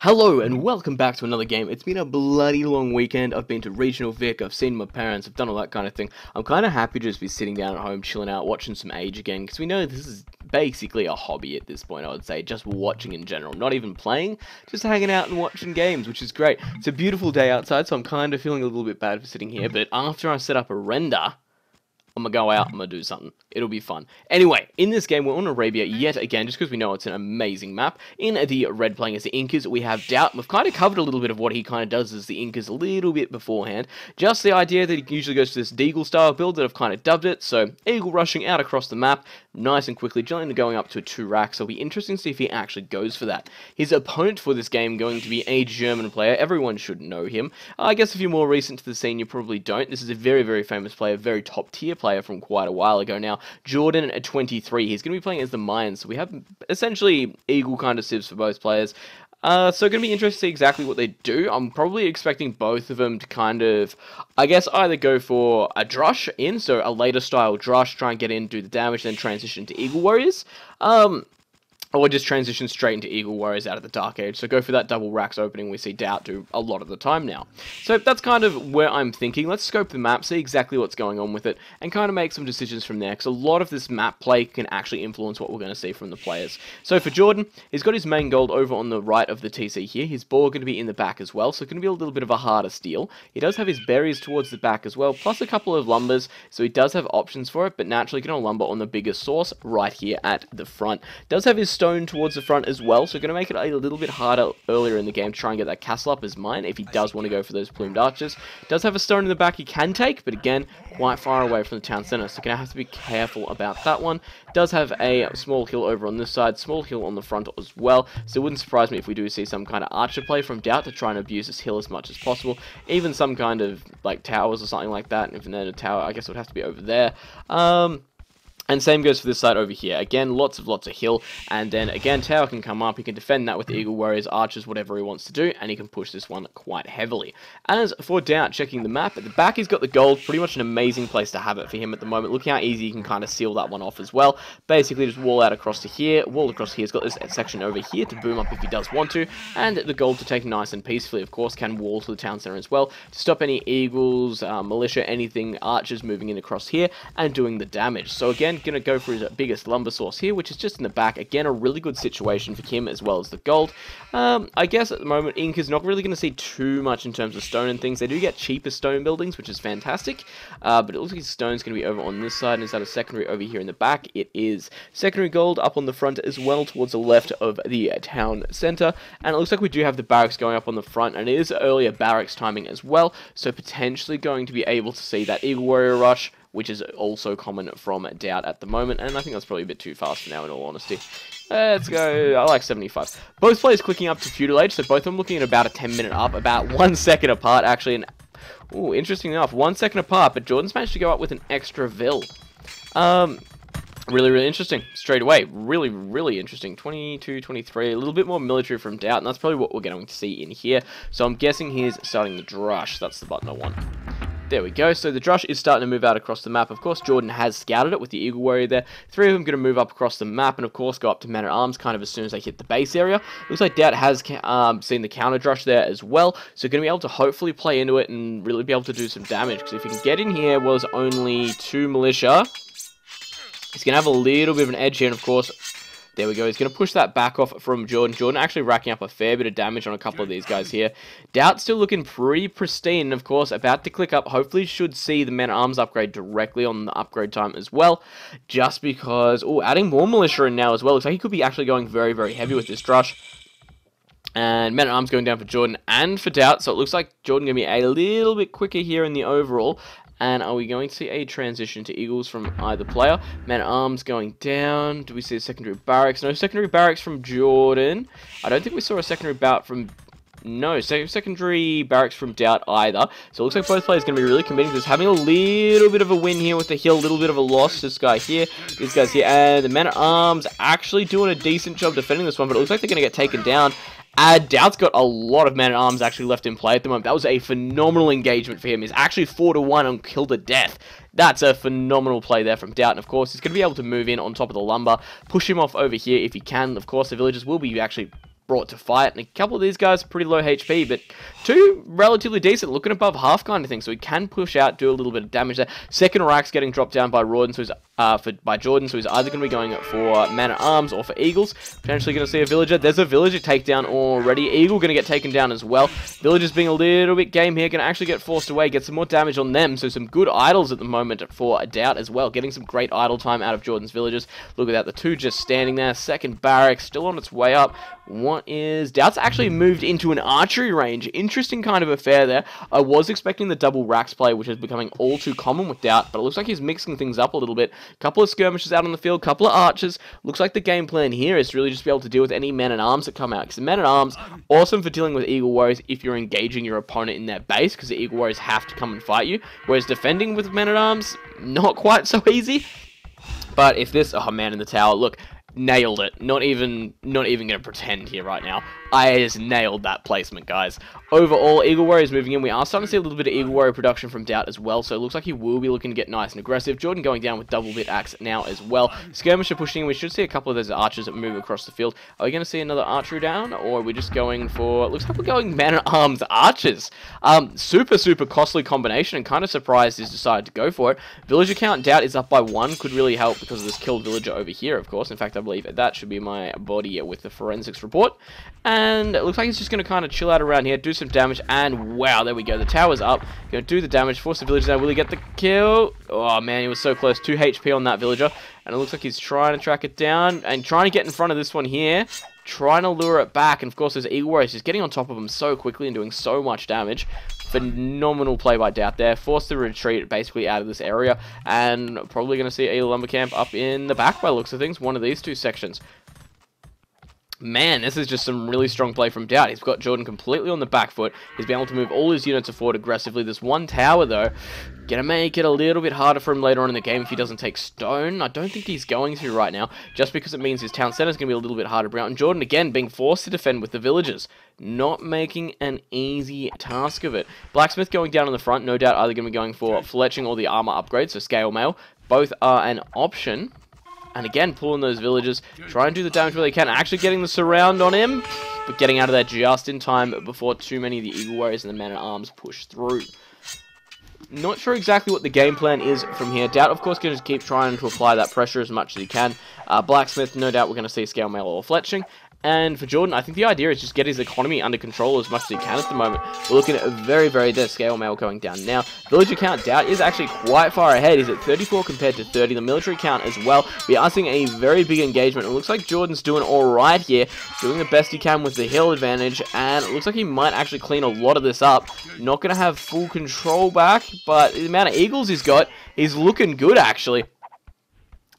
Hello and welcome back to another game. It's been a bloody long weekend. I've been to Regional Vic, I've seen my parents, I've done all that kind of thing. I'm kind of happy to just be sitting down at home, chilling out, watching some Age again, because we know this is basically a hobby at this point, I would say, just watching in general. Not even playing, just hanging out and watching games, which is great. It's a beautiful day outside, so I'm kind of feeling a little bit bad for sitting here, but after I set up a render, I'm gonna go out, I'm gonna do something. It'll be fun. Anyway, in this game, we're on Arabia yet again, just because we know it's an amazing map. In the red playing as the Incas, we have Daut. We've kind of covered a little bit of what he kind of does as the Incas a little bit beforehand. Just the idea that he usually goes to this Deagle style build that I've kind of dubbed it. So, Eagle rushing out across the map, nice and quickly, generally going up to a 2-rack, so it'll be interesting to see if he actually goes for that. His opponent for this game going to be a German player. Everyone should know him. I guess if you're more recent to the scene, you probably don't. This is a very, very famous player, very top tier player from quite a while ago now. Jordan at 23. He's going to be playing as the Mayans, so we have essentially Eagle kind of civs for both players. So going to be interesting to see exactly what they do. I'm probably expecting both of them to kind of, I guess, either go for a drush in, so a later style drush, try and get in, do the damage, then transition to Eagle Warriors. Or just transition straight into Eagle Warriors out of the Dark Age. So go for that double racks opening we see Daut do a lot of the time now. So that's kind of where I'm thinking. Let's scope the map, see exactly what's going on with it, and kind of make some decisions from there. Because a lot of this map play can actually influence what we're going to see from the players. So for Jordan, he's got his main gold over on the right of the TC here. His ball going to be in the back as well, so it's going to be a little bit of a harder steal. He does have his berries towards the back as well, plus a couple of lumbers, so he does have options for it, but naturally going to lumber on the biggest source right here at the front. Does have his stone towards the front as well, so going to make it a little bit harder earlier in the game to try and get that castle up as mine if he does want to go for those plumed archers. Does have a stone in the back he can take, but again, quite far away from the town centre, so going to have to be careful about that one. Does have a small hill over on this side, small hill on the front as well, so it wouldn't surprise me if we do see some kind of archer play from Daut to try and abuse this hill as much as possible, even some kind of like towers or something like that, and if then a tower, I guess it would have to be over there. And same goes for this side over here. Again, lots of hill, and then again, tower can come up. He can defend that with Eagle Warriors, archers, whatever he wants to do, and he can push this one quite heavily. As for Daut, checking the map, at the back he's got the gold, pretty much an amazing place to have it for him at the moment. Look how easy he can kind of seal that one off as well. Basically, just wall out across to here, wall across here. He's got this section over here to boom up if he does want to, and the gold to take nice and peacefully, of course, can wall to the town center as well, to stop any eagles, militia, anything, archers moving in across here, and doing the damage. So again, going to go for his biggest lumber source here, which is just in the back. Again, a really good situation for him as well as the gold. I guess at the moment, Inca's not really going to see too much in terms of stone and things. They do get cheaper stone buildings, which is fantastic, but it looks like his stone's going to be over on this side, and is that a secondary over here in the back? It is. Secondary gold up on the front as well, towards the left of the town center, and it looks like we do have the barracks going up on the front, and it is earlier barracks timing as well, so potentially going to be able to see that Eagle Warrior rush, which is also common from Daut at the moment, and I think that's probably a bit too fast for now, in all honesty. Let's go, I like 75. Both players clicking up to Feudal Age, so both of them looking at about a 10-minute up, about 1 second apart, actually, and ooh, interesting enough, 1 second apart, but Jordan's managed to go up with an extra Vil. Really interesting, straight away, really interesting. 22, 23, a little bit more military from Daut, and that's probably what we're going to see in here, so I'm guessing he's starting the drush. That's the button I want. There we go, so the drush is starting to move out across the map. Of course, Jordan has scouted it with the Eagle Warrior there. 3 of them going to move up across the map, and of course go up to Man-at-Arms kind of as soon as they hit the base area. Looks like Daut has seen the counter drush there as well, so going to be able to hopefully play into it and really be able to do some damage, because if he can get in here, was only 2 militia, he's going to have a little bit of an edge here, and of course, there we go. He's going to push that back off from Jordan. Jordan actually racking up a fair bit of damage on a couple of these guys here. Daut still looking pretty pristine, of course, about to click up. Hopefully should see the Man-at-Arms upgrade directly on the upgrade time as well, just because, oh, adding more militia in now as well. Looks like he could be actually going very heavy with this drush. And Man-at-Arms going down for Jordan and for Daut, so it looks like Jordan going to be a little bit quicker here in the overall. And are we going to see a transition to Eagles from either player? Man-at-Arms going down. Do we see a secondary barracks? No secondary barracks from Jordan. I don't think we saw a secondary bout from... No, secondary barracks from Daut either. So it looks like both players going to be really committing to this. Having a little bit of a win here with the hill. A little bit of a loss. This guy here. These guys here. And the Man-at-Arms actually doing a decent job defending this one. But it looks like they're going to get taken down. Daut's got a lot of Man-at-Arms actually left in play at the moment. That was a phenomenal engagement for him. He's actually 4-1 on kill to death. That's a phenomenal play there from Daut. And of course, he's going to be able to move in on top of the lumber, push him off over here if he can. Of course, the villagers will be actually brought to fight. And a couple of these guys are pretty low HP, but two relatively decent, looking above half kind of thing. So he can push out, do a little bit of damage there. Second rack's getting dropped down by Jordan, so he's either going to be going for man-at-arms or for eagles. Potentially going to see a villager. There's a villager takedown already. Eagle going to get taken down as well. Villagers being a little bit game here, going to actually get forced away, get some more damage on them. So some good idols at the moment for Daut as well, getting some great idle time out of Jordan's villagers. Look at that, the two just standing there. Second barrack still on its way up. What is... Daut's actually moved into an archery range. Interesting kind of affair there. I was expecting the double racks play, which is becoming all too common with Daut, but it looks like he's mixing things up a little bit. Couple of skirmishes out on the field, couple of archers. Looks like the game plan here is to really just be able to deal with any men-at-arms that come out. Because the men-at-arms, awesome for dealing with Eagle Warriors if you're engaging your opponent in their base, because the Eagle Warriors have to come and fight you. Whereas defending with men-at-arms, not quite so easy. But if this... Oh, man in the tower. Look, nailed it. Not even going to pretend here right now. I just nailed that placement, guys. Overall, Eagle Warrior is moving in. We are starting to see a little bit of Eagle Warrior production from Daut as well, so it looks like he will be looking to get nice and aggressive. Jordan going down with double bit axe now as well. Skirmisher pushing in. We should see a couple of those archers that move across the field. Are we going to see another archery down, or are we just going for... Looks like we're going man-at-arms archers. Super costly combination, and kind of surprised he's decided to go for it. Villager count, Daut is up by 1. Could really help because of this killed villager over here, of course. In fact, I believe that should be my body with the forensics report. And it looks like he's just going to kind of chill out around here, do some damage, and wow, there we go. The tower's up. Going to do the damage, force the villager down. Will he get the kill? Oh, man, he was so close. 2 HP on that villager. And it looks like he's trying to track it down and trying to get in front of this one here. Trying to lure it back. And, of course, there's Eagle Warriors just getting on top of him so quickly and doing so much damage. Phenomenal play by Daut there. Forced the retreat basically out of this area. And probably going to see a lumber camp up in the back by the looks of things. One of these two sections. Man, this is just some really strong play from Daut. He's got Jordan completely on the back foot. He's been able to move all his units forward aggressively. This one tower, though, gonna make it a little bit harder for him later on in the game if he doesn't take stone. I don't think he's going to right now, just because it means his town center is going to be a little bit harder to bring out. And Jordan, again, being forced to defend with the villagers. Not making an easy task of it. Blacksmith going down on the front, no doubt either going to be going for fletching or the armor upgrades, so scale mail. Both are an option. And again, pulling those villagers, trying to do the damage where they can, actually getting the surround on him, but getting out of there just in time before too many of the Eagle Warriors and the men-at-arms push through. Not sure exactly what the game plan is from here. Daut, of course, going to keep trying to apply that pressure as much as he can. Blacksmith, no doubt we're going to see scale mail or fletching. And for Jordan, I think the idea is just get his economy under control as much as he can at the moment. We're looking at a very dead scale mail going down now. Villager count, Daut is actually quite far ahead. He's at 34 compared to 30. The military count as well. We are seeing a very big engagement. It looks like Jordan's doing alright here. Doing the best he can with the hill advantage. And it looks like he might actually clean a lot of this up. Not going to have full control back. But the amount of eagles he's got is looking good, actually.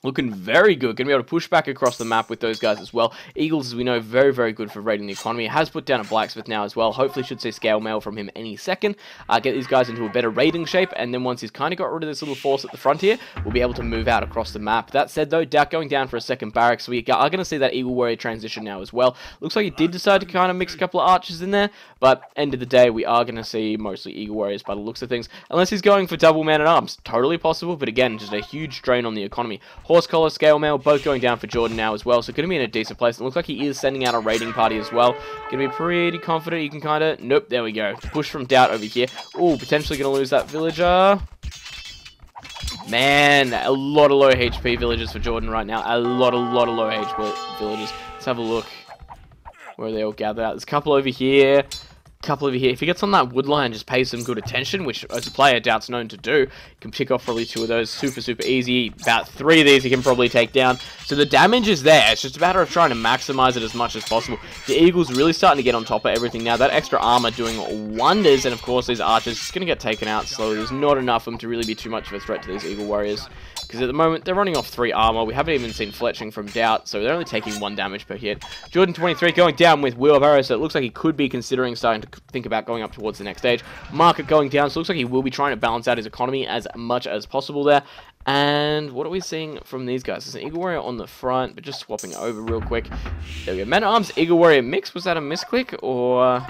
Looking very good. Going to be able to push back across the map with those guys as well. Eagles, as we know, very good for raiding the economy. Has put down a blacksmith now as well. Hopefully should see scale mail from him any second. Get these guys into a better raiding shape. And then once he's kind of got rid of this little force at the front here, we'll be able to move out across the map. That said, though, Daut going down for a second barracks. So we are going to see that Eagle Warrior transition now as well. Looks like he did decide to kind of mix a couple of archers in there. But end of the day, we are going to see mostly Eagle Warriors by the looks of things. Unless he's going for double man-at-arms. Totally possible. But again, just a huge drain on the economy. Horse collar, scale mail, both going down for Jordan now as well, so going to be in a decent place. It looks like he is sending out a raiding party as well. Going to be pretty confident he can kind of... Nope, there we go. Push from Daut over here. Ooh, potentially going to lose that villager. Man, a lot of low HP villagers for Jordan right now. A lot of low HP villagers. Let's have a look where are they all gathered out. There's a couple over here. Couple over here. If he gets on that wood line, just pays some good attention, which as a player Daut's known to do. Can pick off probably 2 of those super easy. About 3 of these he can probably take down. So the damage is there. It's just a matter of trying to maximize it as much as possible. The Eagles really starting to get on top of everything now. That extra armor doing wonders, and of course these archers just going to get taken out slowly. There's not enough of them to really be too much of a threat to these Eagle Warriors. Because at the moment, they're running off 3 armor. We haven't even seen fletching from Daut, so they're only taking 1 damage per hit. Jordan 23 going down with wheelbarrow, so it looks like he could be considering starting to think about going up towards the next stage. Market going down, so it looks like he will be trying to balance out his economy as much as possible there. And what are we seeing from these guys? There's an Eagle Warrior on the front, but just swapping over real quick. There we go. Man-at-Arms, Eagle Warrior mix. Was that a misclick, or...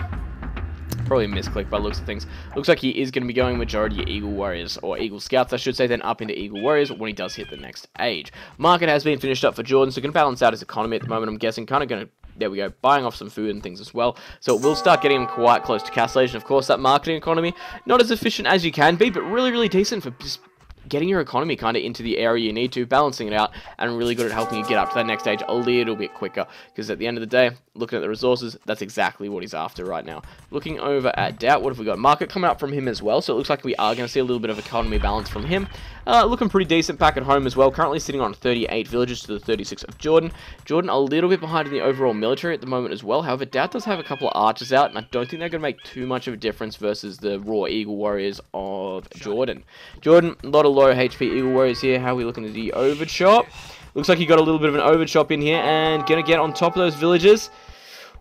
Probably a misclick by the looks of things. Looks like he is going to be going majority Eagle Warriors, or Eagle Scouts, I should say, then up into Eagle Warriors when he does hit the next age. Market has been finished up for Jordan, so going to balance out his economy at the moment, I'm guessing. Kind of going to there we go, buying off some food and things as well. So it will start getting him quite close to castle age. And of course, that marketing economy, not as efficient as you can be, but really, really decent for just getting your economy kind of into the area you need to, balancing it out, and really good at helping you get up to that next stage a little bit quicker. Because at the end of the day, looking at the resources, that's exactly what he's after right now. Looking over at Daut, what have we got? Market coming up from him as well, so it looks like we are going to see a little bit of economy balance from him. Looking pretty decent back at home as well, currently sitting on 38 villages to the 36 of Jordan. Jordan a little bit behind in the overall military at the moment as well. However, Daut does have a couple of archers out, and I don't think they're going to make too much of a difference versus the raw Eagle Warriors of Jordan. Jordan, a lot of low HP Eagle Warriors here. How are we looking at the overchop? Looks like he got a little bit of an overchop in here, and going to get on top of those villages.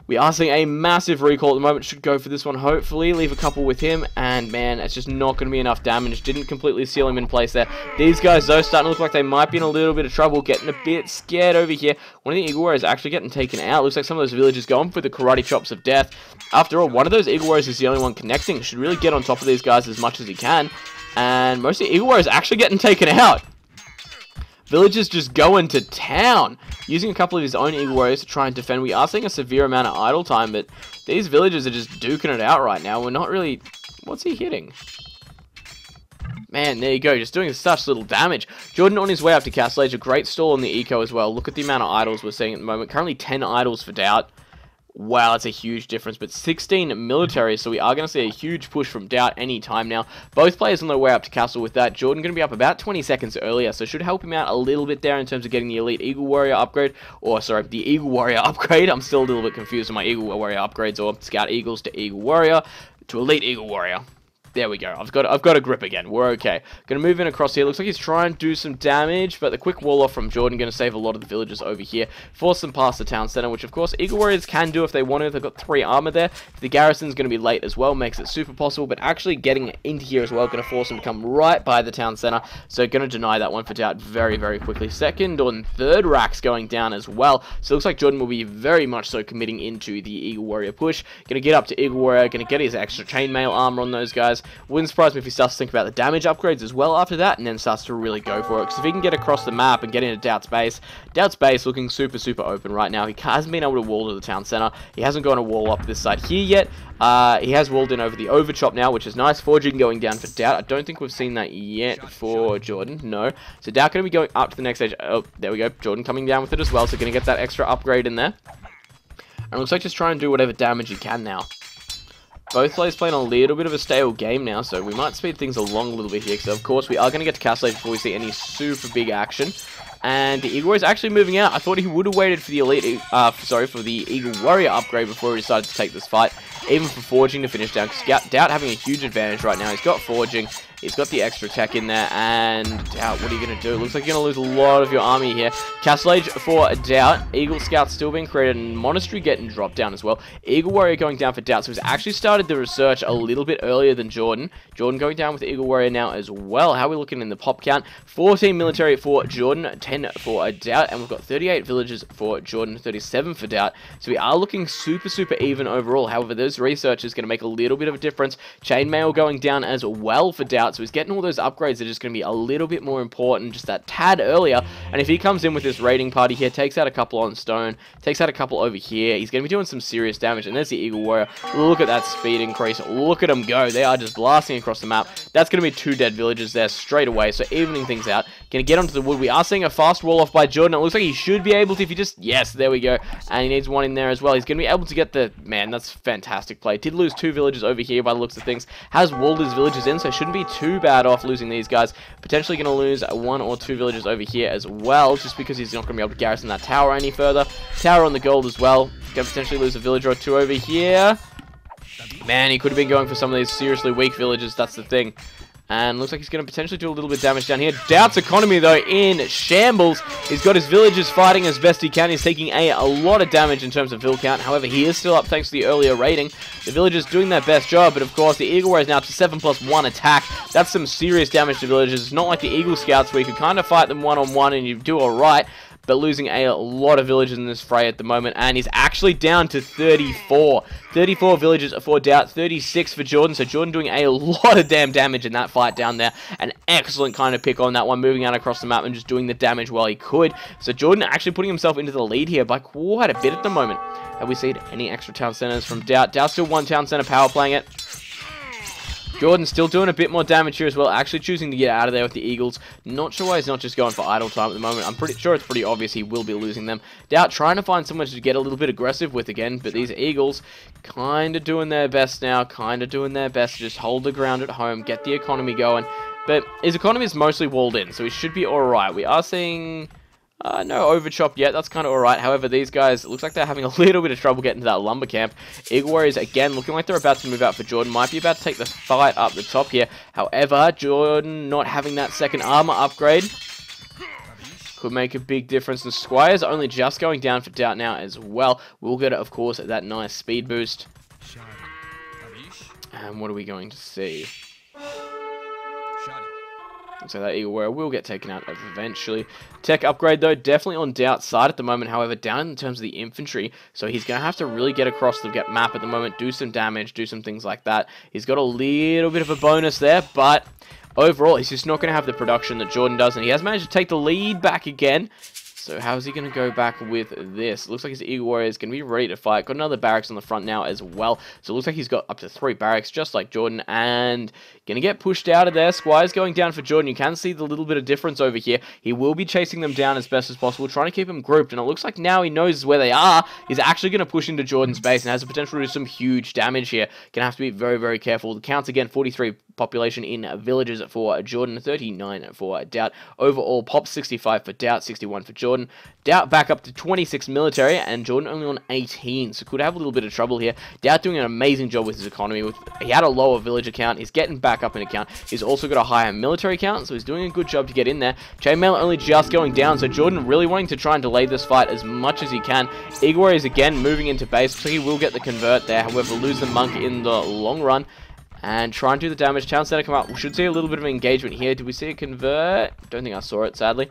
We are seeing a massive recall at the moment. Should go for this one, hopefully. Leave a couple with him. And, man, it's just not going to be enough damage. Didn't completely seal him in place there. These guys, though, starting to look like they might be in a little bit of trouble. Getting a bit scared over here. One of the Eagle Warriors actually getting taken out. Looks like some of those villagers going for the karate chops of death. After all, one of those Eagle Warriors is the only one connecting. Should really get on top of these guys as much as he can. And most of the Eagle Warriors actually getting taken out. Villagers just going to town, using a couple of his own Eagle Warriors to try and defend. We are seeing a severe amount of idle time, but these villagers are just duking it out right now. We're not really... What's he hitting? Man, there you go, just doing such little damage. Jordan on his way up to Castle Age, a great stall on the eco as well. Look at the amount of idols we're seeing at the moment. Currently 10 idols for Daut. Wow, that's a huge difference, but 16 military, so we are going to see a huge push from Daut any time now. Both players on their way up to castle with that. Jordan going to be up about 20 seconds earlier, so should help him out a little bit there in terms of getting the Elite Eagle Warrior upgrade, or sorry, the Eagle Warrior upgrade. I'm still a little bit confused on my Eagle Warrior upgrades, or Scout Eagles to Eagle Warrior to Elite Eagle Warrior. There we go. I've got a grip again. We're okay. Going to move in across here. Looks like he's trying to do some damage, but the quick wall off from Jordan going to save a lot of the villagers over here. Force them past the town center, which of course Eagle Warriors can do if they want to. They've got 3 armor there. If the garrison's going to be late as well, makes it super possible, but actually getting into here as well, going to force them to come right by the town center. So going to deny that one for Daut very, very quickly. Second and third racks going down as well. So it looks like Jordan will be very much so committing into the Eagle Warrior push. Going to get up to Eagle Warrior, going to get his extra chainmail armor on those guys. Wouldn't surprise me if he starts to think about the damage upgrades as well after that, and then starts to really go for it. Because if he can get across the map and get into Daut's base looking super, super open right now. He hasn't been able to wall to the town center. He hasn't gone a wall up this side here yet. He has walled in over the overchop now, which is nice. Forging going down for Daut. I don't think we've seen that yet for Jordan. No. So Daut going to be going up to the next stage. Oh, there we go. Jordan coming down with it as well. So going to get that extra upgrade in there. And it looks like just trying to do whatever damage he can now. Both players playing a little bit of a stale game now, so we might speed things along a little bit here, because of course we are going to get to Castle Age before we see any super big action. And the Eagle Warrior is actually moving out. I thought he would have waited for the for the Eagle Warrior upgrade before he decided to take this fight, even for Forging to finish down, because Daut having a huge advantage right now. He's got Forging, he's got the extra tech in there, and Daut, what are you going to do? Looks like you're going to lose a lot of your army here. Castle Age for Daut. Eagle Scout still being created, and Monastery getting dropped down as well. Eagle Warrior going down for Daut, so he's actually started the research a little bit earlier than Jordan. Jordan going down with the Eagle Warrior now as well. How are we looking in the pop count? 14 military for Jordan, 10 for Daut, and we've got 38 villages for Jordan, 37 for Daut. So we are looking super, super even overall. However, those research is going to make a little bit of a difference. Chainmail going down as well for Daut, so he's getting all those upgrades that are just going to be a little bit more important, just that tad earlier. And if he comes in with this raiding party here, takes out a couple on stone, takes out a couple over here, he's going to be doing some serious damage. And there's the Eagle Warrior. Look at that speed increase. Look at them go. They are just blasting across the map. That's going to be 2 dead villagers there straight away, so evening things out. Going to get onto the wood. We are seeing a fast wall off by Jordan. It looks like he should be able to if he just... Yes, there we go. And he needs one in there as well. He's going to be able to get the... Man, that's fantastic play. Did lose 2 villagers over here by the looks of things. Has walled his villagers in, so shouldn't be too bad off losing these guys. Potentially going to lose 1 or 2 villagers over here as well, just because he's not going to be able to garrison that tower any further. Tower on the gold as well. Going to potentially lose a villager or 2 over here. Man, he could have been going for some of these seriously weak villagers, that's the thing. And looks like he's going to potentially do a little bit of damage down here. Daut's economy, though, in shambles. He's got his villagers fighting as best he can. He's taking a lot of damage in terms of vill count. However, he is still up thanks to the earlier raiding. The villagers doing their best job, but of course, the Eagle Warrior is now to 7+1 attack. That's some serious damage to villagers. It's not like the Eagle Scouts where you could kind of fight them one-on-one and you do alright. but losing a lot of villages in this fray at the moment, and he's actually down to 34. 34 villages for Daut, 36 for Jordan, so Jordan doing a lot of damn damage in that fight down there. An excellent kind of pick on that one, moving out across the map and just doing the damage while he could. So Jordan actually putting himself into the lead here by quite a bit at the moment. Have we seen any extra town centers from Daut? Daut still one town center power playing it. Jordan still doing a bit more damage here as well, actually choosing to get out of there with the Eagles. Not sure why he's not just going for idle time at the moment. I'm pretty sure it's pretty obvious he will be losing them. Daut trying to find someone to get a little bit aggressive with again, but these Eagles kind of doing their best now, kind of doing their best to just hold the ground at home, get the economy going. But his economy is mostly walled in, so he should be alright. We are seeing no overchop yet, that's kind of alright. However, these guys, it looks like they're having a little bit of trouble getting to that lumber camp. Eagle Warriors, again, looking like they're about to move out for Jordan. Might be about to take the fight up the top here. However, Jordan not having that second armor upgrade could make a big difference. The Squire's only just going down for Daut now as well. We'll get, of course, that nice speed boost. And what are we going to see? So that Eagle Warrior will get taken out eventually. Tech upgrade, though, definitely on Daut's side at the moment. However, down in terms of the infantry, so he's going to have to really get across the map at the moment, do some damage, do some things like that. He's got a little bit of a bonus there, but overall, he's just not going to have the production that Jordan does, and he has managed to take the lead back again. So how is he going to go back with this? Looks like his Eagle Warrior is going to be ready to fight. Got another barracks on the front now as well. So it looks like he's got up to 3 barracks, just like Jordan. And going to get pushed out of there. Squire's going down for Jordan. You can see the little bit of difference over here. He will be chasing them down as best as possible, trying to keep them grouped. And it looks like now he knows where they are. He's actually going to push into Jordan's base and has the potential to do some huge damage here. Going to have to be very, very careful. The counts again, 43 population in villages for Jordan, 39 for Daut. Overall, pop 65 for Daut, 61 for Jordan. Daut back up to 26 military, and Jordan only on 18, so could have a little bit of trouble here. Daut doing an amazing job with his economy. He had a lower villager count. He's getting back up in account. He's also got a higher military count, so he's doing a good job to get in there. Chainmail only just going down, so Jordan really wanting to try and delay this fight as much as he can. Eagle Warrior is again moving into base, so he will get the convert there. However, lose the monk in the long run. And try and do the damage. Town center come up. We should see a little bit of engagement here. Did we see a convert? Don't think I saw it, sadly.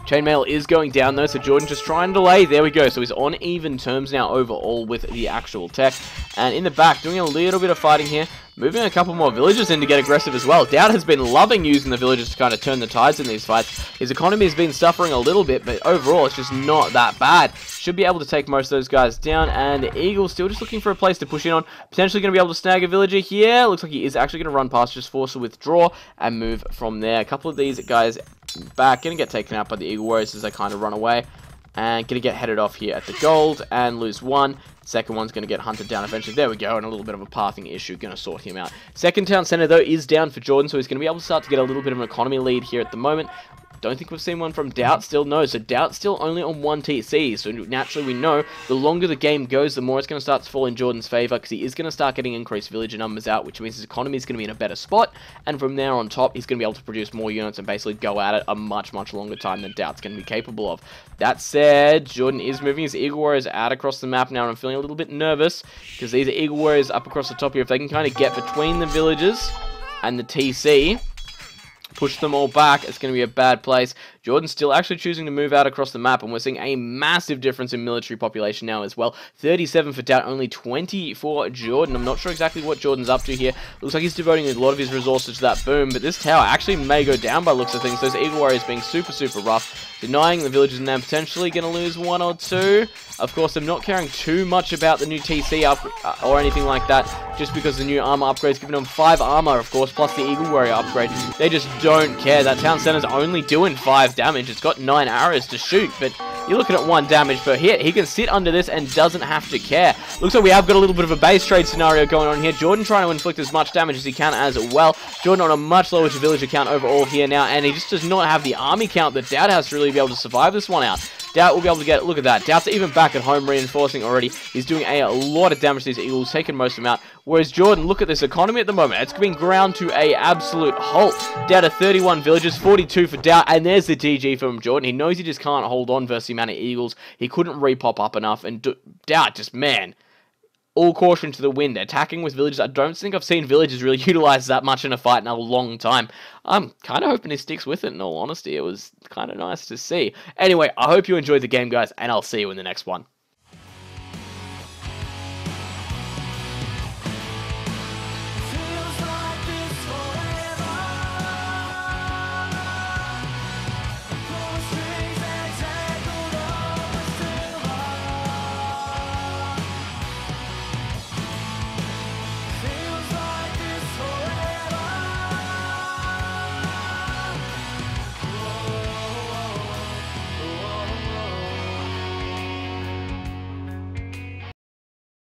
Chainmail is going down though, so Jordan just trying to delay. There we go. So he's on even terms now overall with the actual tech. And in the back, doing a little bit of fighting here. Moving a couple more villagers in to get aggressive as well. Daut has been loving using the villagers to kind of turn the tides in these fights. His economy has been suffering a little bit, but overall it's just not that bad. Should be able to take most of those guys down. And the Eagle still just looking for a place to push in on. Potentially going to be able to snag a villager here. Looks like he is actually going to run past, just force a withdraw and move from there. A couple of these guys back, going to get taken out by the Eagle Warriors as they kind of run away. And going to get headed off here at the gold and lose one. Second one's going to get hunted down eventually. There we go, and a little bit of a pathing issue. Going to sort him out. Second town center, though, is down for Jordan, so he's going to be able to start to get a little bit of an economy lead here at the moment. Don't think we've seen one from Daut still. No, so Daut's still only on 1 TC. So naturally we know the longer the game goes, the more it's going to start to fall in Jordan's favor, because he is going to start getting increased villager numbers out, which means his economy is going to be in a better spot. And from there on top, he's going to be able to produce more units and basically go at it a much, much longer time than Daut's going to be capable of. That said, Jordan is moving his Eagle Warriors out across the map now, and I'm feeling a little bit nervous, because these are Eagle Warriors up across the top here. If they can kind of get between the villages and the TC, push them all back, it's going to be a bad place. Jordan's still actually choosing to move out across the map, and we're seeing a massive difference in military population now as well. 37 for Daut, only 20 for Jordan. I'm not sure exactly what Jordan's up to here. Looks like he's devoting a lot of his resources to that boom, but this tower actually may go down by looks of things. Those Eagle Warriors being super, super rough. Denying the villagers, and then potentially going to lose 1 or 2. Of course, I'm not caring too much about the new TC up or anything like that, just because the new armor upgrade's giving them 5 armor, of course, plus the Eagle Warrior upgrade. They just don't care. That town center's only doing 5 damage. It's got 9 arrows to shoot, but you're looking at 1 damage per hit. He can sit under this and doesn't have to care. Looks like we have got a little bit of a base trade scenario going on here. Jordan trying to inflict as much damage as he can as well. Jordan on a much lower villager count overall here now, and he just does not have the army count that Daut has to really be able to survive this one out. Daut will be able to get, look at that, Daut's even back at home reinforcing already. He's doing a lot of damage to these Eagles, taking most of them out. Whereas Jordan, look at this economy at the moment. It's been ground to a absolute halt. Daut at 31 villages, 42 for Daut, and there's the GG from Jordan. He knows he just can't hold on versus the amount of Eagles. He couldn't repop up enough, and Daut just, man, all caution to the wind, attacking with villages. I don't think I've seen villages really utilized that much in a fight in a long time. I'm kind of hoping he sticks with it, in all honesty. It was kind of nice to see. Anyway, I hope you enjoyed the game, guys, and I'll see you in the next one.